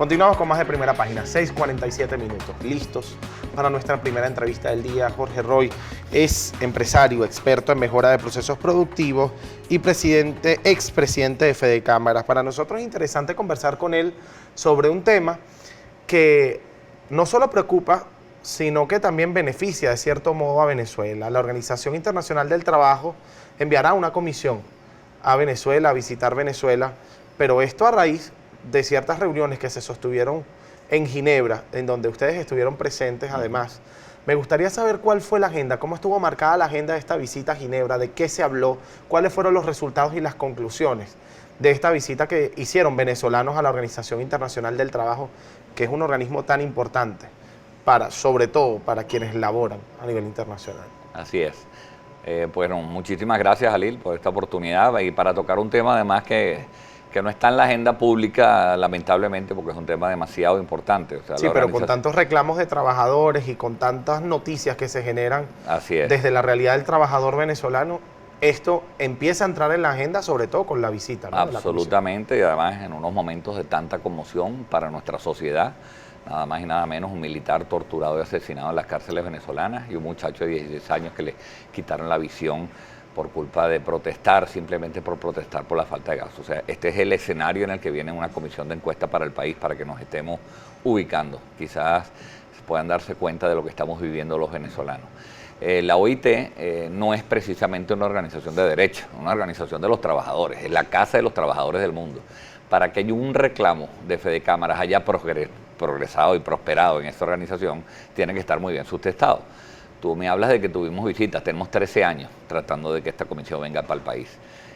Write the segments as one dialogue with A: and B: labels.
A: Continuamos con más de Primera Página, 6:47 minutos, listos para nuestra primera entrevista del día. Jorge Roy es empresario, experto en mejora de procesos productivos y expresidente de Fedecámaras. Para nosotros es interesante conversar con él sobre un tema que no solo preocupa, sino que también beneficia de cierto modo a Venezuela. La Organización Internacional del Trabajo enviará una comisión a Venezuela, a visitar Venezuela, pero esto a raíz de ciertas reuniones que se sostuvieron en Ginebra, en donde ustedes estuvieron presentes además. Me gustaría saber cuál fue la agenda, cómo estuvo marcada la agenda de esta visita a Ginebra, de qué se habló, cuáles fueron los resultados y las conclusiones de esta visita que hicieron venezolanos a la Organización Internacional del Trabajo, que es un organismo tan importante, sobre todo para quienes laboran a nivel internacional.
B: Así es. Bueno, muchísimas gracias, Jalil, por esta oportunidad y para tocar un tema además que no está en la agenda pública, lamentablemente, porque es un tema demasiado importante. O sea,
A: sí, pero con tantos reclamos de trabajadores y con tantas noticias que se generan desde la realidad del trabajador venezolano, esto empieza a entrar en la agenda, sobre todo con la visita, ¿no?
B: Absolutamente, y además en unos momentos de tanta conmoción para nuestra sociedad. Nada más y nada menos un militar torturado y asesinado en las cárceles venezolanas y un muchacho de 16 años que le quitaron la visión por culpa de protestar, simplemente por protestar por la falta de gas. O sea, este es el escenario en el que viene una comisión de encuesta para el país, para que nos estemos ubicando. Quizás puedan darse cuenta de lo que estamos viviendo los venezolanos. La OIT no es precisamente una organización de derecha, una organización de los trabajadores, es la casa de los trabajadores del mundo. Para que un reclamo de Fedecámaras haya progresado y prosperado en esta organización, tiene que estar muy bien sustentado. Tú me hablas de que tuvimos visitas, tenemos 13 años tratando de que esta comisión venga para el país.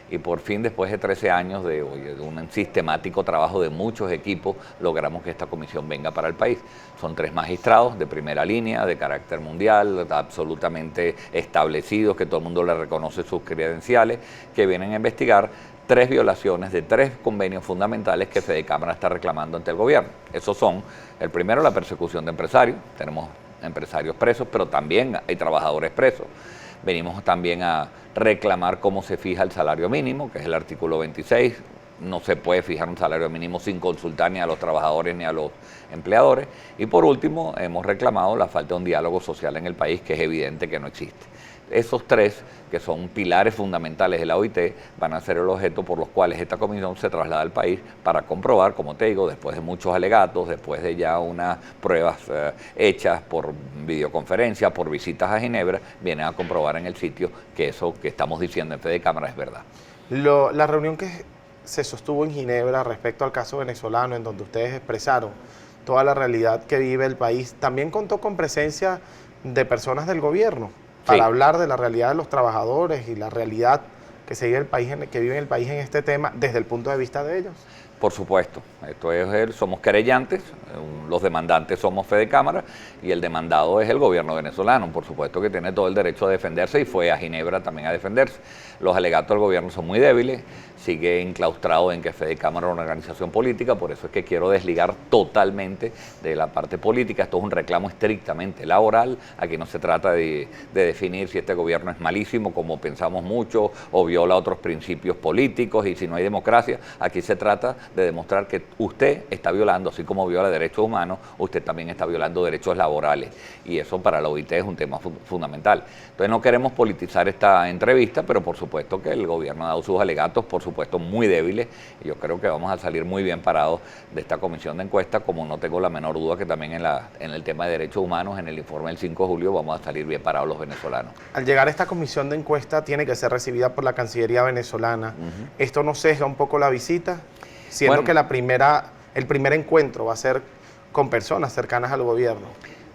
B: Y por fin, después de 13 años de un sistemático trabajo de muchos equipos, logramos que esta comisión venga para el país. Son 3 magistrados de primera línea, de carácter mundial, absolutamente establecidos, que todo el mundo les reconoce sus credenciales, que vienen a investigar 3 violaciones de 3 convenios fundamentales que Fedecámara está reclamando ante el gobierno. Esos son, el primero, la persecución de empresarios. Tenemos empresarios presos, pero también hay trabajadores presos. Venimos también a reclamar cómo se fija el salario mínimo, que es el artículo 26. No se puede fijar un salario mínimo sin consultar ni a los trabajadores ni a los empleadores. Y por último, hemos reclamado la falta de un diálogo social en el país, que es evidente que no existe. Esos 3, que son pilares fundamentales de la OIT, van a ser el objeto por los cuales esta comisión se traslada al país para comprobar, como te digo, después de muchos alegatos, después de ya unas pruebas hechas por videoconferencia, por visitas a Ginebra, vienen a comprobar en el sitio que eso que estamos diciendo en Fedecámara es verdad.
A: La reunión que se sostuvo en Ginebra respecto al caso venezolano, en donde ustedes expresaron toda la realidad que vive el país, también contó con presencia de personas del gobierno para hablar de la realidad de los trabajadores y la realidad que se vive que vive el país en este tema desde el punto de vista de ellos.
B: Por supuesto, somos querellantes, los demandantes somos Fedecámara y el demandado es el gobierno venezolano. Por supuesto que tiene todo el derecho a defenderse y fue a Ginebra también a defenderse. Los alegatos del gobierno son muy débiles, sigue enclaustrado en que Fedecámara es una organización política, por eso es que quiero desligar totalmente de la parte política. Esto es un reclamo estrictamente laboral, aquí no se trata de definir si este gobierno es malísimo, como pensamos mucho, o viola otros principios políticos, y si no hay democracia, aquí se trata de demostrar que usted está violando, así como viola derechos humanos, usted también está violando derechos laborales, y eso para la OIT es un tema fundamental. Entonces no queremos politizar esta entrevista, pero por supuesto que el gobierno ha dado sus alegatos, por supuesto muy débiles, y yo creo que vamos a salir muy bien parados de esta comisión de encuesta, como no tengo la menor duda que también en el tema de derechos humanos, en el informe del 5 de julio, vamos a salir bien parados los venezolanos.
A: Al llegar a esta comisión de encuesta tiene que ser recibida por la Cancillería venezolana. ¿Esto no sesga un poco la visita? Siendo que el primer encuentro va a ser con personas cercanas al gobierno.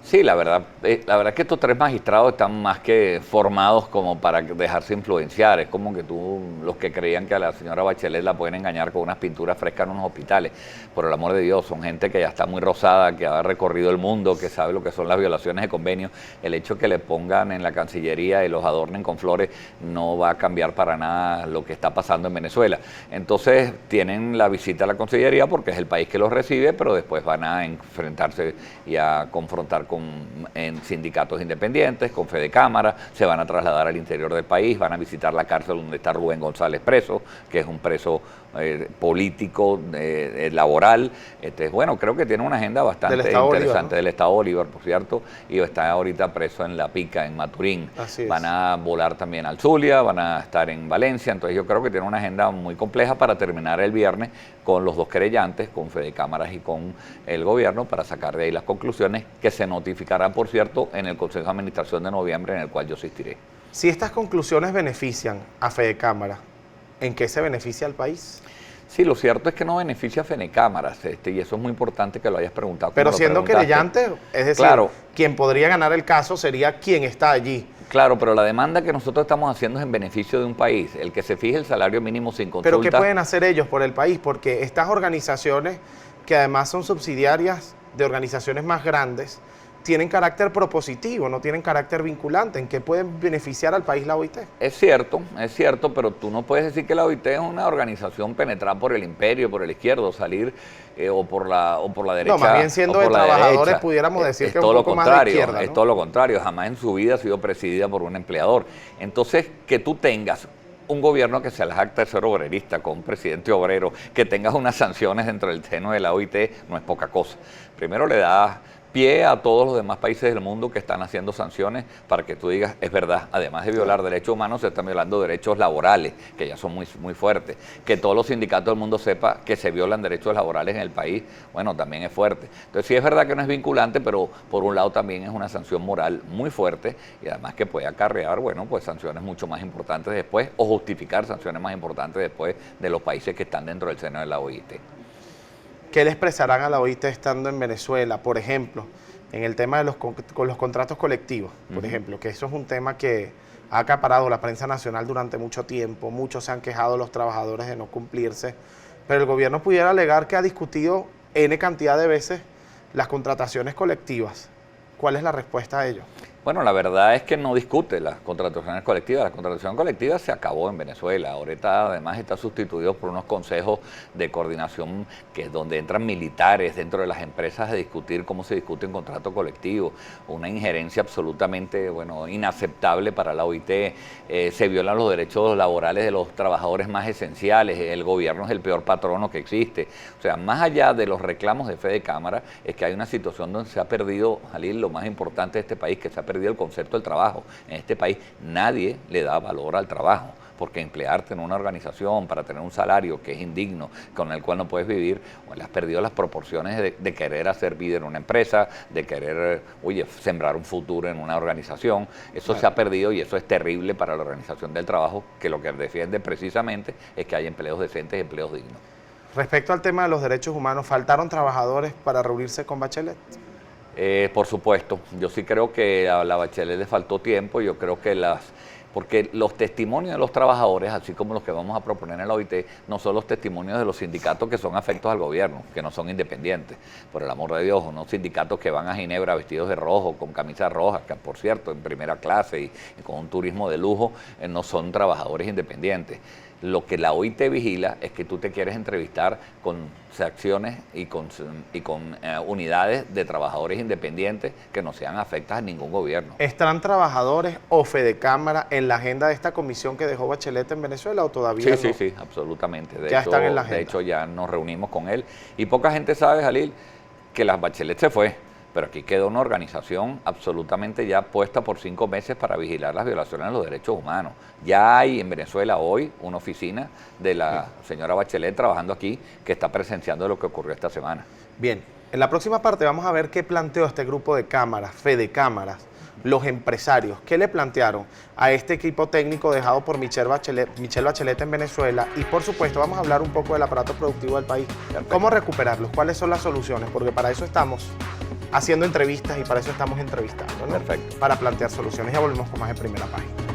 B: Sí, la verdad es que estos 3 magistrados están más que formados como para dejarse influenciar. Es como que los que creían que a la señora Bachelet la pueden engañar con unas pinturas frescas en unos hospitales. Por el amor de Dios, son gente que ya está muy rosada, que ha recorrido el mundo, que sabe lo que son las violaciones de convenios. El hecho que le pongan en la Cancillería y los adornen con flores no va a cambiar para nada lo que está pasando en Venezuela. Entonces tienen la visita a la Cancillería porque es el país que los recibe, pero después van a enfrentarse y a confrontar en sindicatos independientes, con Fede Cámara, se van a trasladar al interior del país, van a visitar la cárcel donde está Rubén González preso, que es un preso político, laboral. Bueno, creo que tiene una agenda bastante interesante Bolívar, ¿no? Del Estado Bolívar, por cierto, y está ahorita preso en La Pica, en Maturín. Van a volar también al Zulia, van a estar en Valencia, entonces yo creo que tiene una agenda muy compleja para terminar el viernes con los dos querellantes, con Fede Cámaras y con el gobierno, para sacar de ahí las conclusiones que se notificarán, por cierto, en el Consejo de Administración de noviembre, en el cual yo asistiré.
A: Si estas conclusiones benefician a Fede Cámaras, ¿en qué se beneficia al país?
B: Sí, lo cierto es que no beneficia a Fenecámaras, y eso es muy importante que lo hayas preguntado.
A: Pero siendo querellante, es decir, claro, quien podría ganar el caso sería quien está allí.
B: Claro, pero la demanda que nosotros estamos haciendo es en beneficio de un país, el que se fije el salario mínimo sin consulta.
A: ¿Pero qué pueden hacer ellos por el país? Porque estas organizaciones, que además son subsidiarias de organizaciones más grandes, tienen carácter propositivo, no tienen carácter vinculante. ¿En qué pueden beneficiar al país la OIT?
B: Es cierto, pero tú no puedes decir que la OIT es una organización penetrada por el imperio, por el izquierdo, salir o por la derecha.
A: No, más bien siendo de trabajadores derecha, pudiéramos decir que es un poco más de izquierda, ¿no?
B: Es todo lo contrario, jamás en su vida ha sido presidida por un empleador. Entonces, que tú tengas un gobierno que se la jacta de ser obrerista, con un presidente obrero, que tengas unas sanciones dentro del seno de la OIT, no es poca cosa. Primero le da pie a todos los demás países del mundo que están haciendo sanciones para que tú digas, es verdad, además de violar derechos humanos, se están violando derechos laborales, que ya son muy, muy fuertes. Que todos los sindicatos del mundo sepan que se violan derechos laborales en el país, bueno, también es fuerte. Entonces sí es verdad que no es vinculante, pero por un lado también es una sanción moral muy fuerte y además que puede acarrear, bueno, pues sanciones mucho más importantes después o justificar sanciones más importantes después de los países que están dentro del seno de la OIT.
A: ¿Qué le expresarán a la OIT estando en Venezuela? Por ejemplo, en el tema de con los contratos colectivos, por ejemplo, que eso es un tema que ha acaparado la prensa nacional durante mucho tiempo. Muchos se han quejado los trabajadores de no cumplirse, pero el gobierno pudiera alegar que ha discutido N cantidad de veces las contrataciones colectivas. ¿Cuál es la respuesta a ello?
B: Bueno, la verdad es que no discute las contrataciones colectivas. La contratación colectiva se acabó en Venezuela. Ahorita además está sustituido por unos consejos de coordinación que es donde entran militares dentro de las empresas a discutir cómo se discute un contrato colectivo. Una injerencia absolutamente, bueno, inaceptable para la OIT. Se violan los derechos laborales de los trabajadores más esenciales. El gobierno es el peor patrono que existe. O sea, más allá de los reclamos de Fede Cámara, es que hay una situación donde se ha perdido, Jalil, lo más importante de este país, que se ha perdido el concepto del trabajo. En este país nadie le da valor al trabajo, porque emplearte en una organización para tener un salario que es indigno, con el cual no puedes vivir, bueno, has perdido las proporciones de querer hacer vida en una empresa, de querer, sembrar un futuro en una organización. Eso se ha perdido y eso es terrible para la organización del trabajo, que lo que defiende precisamente es que haya empleos decentes y empleos dignos. Respecto al tema de los derechos humanos, ¿faltaron trabajadores para reunirse con Bachelet? Por supuesto, yo sí creo que a la Bachelet le faltó tiempo. Yo creo que porque los testimonios de los trabajadores, así como los que vamos a proponer en la OIT, no son los testimonios de los sindicatos que son afectos al gobierno, que no son independientes, por el amor de Dios, unos sindicatos que van a Ginebra vestidos de rojo, con camisas rojas, que por cierto, en primera clase y con un turismo de lujo, no son trabajadores independientes. Lo que la OIT vigila es que tú te quieres entrevistar con secciones y con unidades de trabajadores independientes que no sean afectas a ningún gobierno. ¿Estarán trabajadores o Fede Cámara en la agenda de esta comisión que dejó Bachelet en Venezuela o todavía no? Sí, absolutamente. Ya están en la agenda. De hecho, ya nos reunimos con él. Y poca gente sabe, Jalil, que la Bachelet se fue. Pero aquí quedó una organización absolutamente ya puesta por 5 meses para vigilar las violaciones de los derechos humanos. Ya hay en Venezuela hoy una oficina de la señora Bachelet trabajando aquí que está presenciando lo que ocurrió esta semana. Bien, en la próxima parte vamos a ver qué planteó este grupo de cámaras, Fede Cámaras, los empresarios. ¿Qué le plantearon a este equipo técnico dejado por Michelle Bachelet en Venezuela? Y por supuesto vamos a hablar un poco del aparato productivo del país. Perfecto. ¿Cómo recuperarlos? ¿Cuáles son las soluciones? Porque para eso estamos haciendo entrevistas y para eso estamos entrevistando, ¿no? Perfecto. Para plantear soluciones. Ya volvemos con más en Primera Página.